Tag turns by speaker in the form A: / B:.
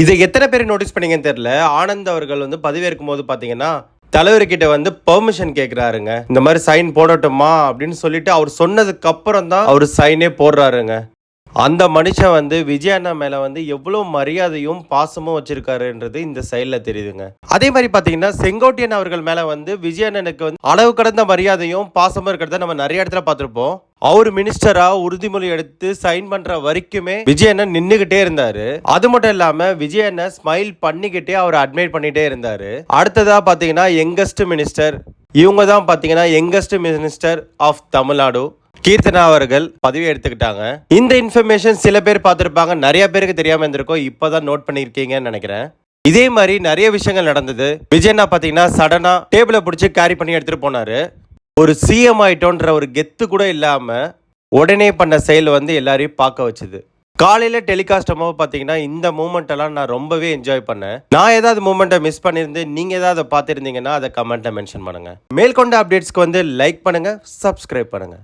A: இதை எத்தனை பேர் நோட்டீஸ் பண்ணீங்கன்னு தெரியல. ஆனந்த் அவர்கள் வந்து பதவியேற்கும் போது பாத்தீங்கன்னா தலைவர்கிட்ட வந்து பெர்மிஷன் கேட்கிறாருங்க. இந்த மாதிரி சைன் போடட்டுமா அப்படின்னு சொல்லிட்டு அவர் சொன்னதுக்கு அப்புறம் தான் அவர் சைனே போடுறாருங்க. அந்த மனுஷன் வந்து விஜய் அண்ணா மேல வந்து எவ்வளவு மரியாதையும் பாசமும் வச்சிருக்காருன்றது இந்த சைட்ல தெரியுதுங்க. அதே மாதிரி பாத்தீங்கன்னா செங்கோட்டையன் அவர்கள் மேல வந்து விஜய் அண்ணனுக்கு வந்து அளவு கடந்த மரியாதையும் பாசமும் இருக்கிறத நம்ம நிறைய இடத்துல பார்த்திருப்போம். அவர் மினிஸ்டரா உறுதிமொழி எடுத்து சைன் பண்ற வரைக்குமே விஜய் அண்ணன் நின்னுகிட்டே இருந்தாரு. அது மட்டும் இல்லாம விஜய் அண்ணன் ஸ்மைல் பண்ணிக்கிட்டே அவர் அட்மைட் பண்ணிட்டே இருந்தாரு. அடுத்ததா பாத்தீங்கன்னா யங்கஸ்ட் மினிஸ்டர், இவங்க தான் பாத்தீங்கன்னா youngest minister of Tamil Nadu Keerthana அவர்கள் பதவி எடுத்துக்கிட்டாங்க. இந்த இன்ஃபர்மேஷன் சில பேர் பார்த்துருப்பாங்க, நிறைய பேருக்கு தெரியாம இருந்திருக்கும். இப்பதான் நோட் பண்ணிருக்கீங்கன்னு நினைக்கிறேன். இதே மாதிரி நிறைய விஷயங்கள் நடந்தது. விஜயண்ணா பாத்தீங்கன்னா சடனா டேபிளை பிடிச்சி கேரி பண்ணி எடுத்துட்டு போனாரு. ஒரு சிஎம் ஆயிட்டோன்ற ஒரு கெத்து கூட இல்லாம உடனே பண்ண செயல் வந்து எல்லாரையும் பார்க்க வச்சுது. காலையில டெலிகாஸ்ட் பார்த்தீங்கன்னா இந்த மூமெண்ட் எல்லாம் நான் ரொம்பவே என்ஜாய் பண்ணேன். நான் ஏதாவது மூமெண்ட்டை மிஸ் பண்ணியிருந்து நீங்க ஏதாவது பார்த்துருந்தீங்கன்னா அதை கமெண்ட்ல மென்ஷன் பண்ணுங்க. மேற்கொண்ட அப்டேட்ஸ்க்கு வந்து லைக் பண்ணுங்க, சப்ஸ்கிரைப் பண்ணுங்க.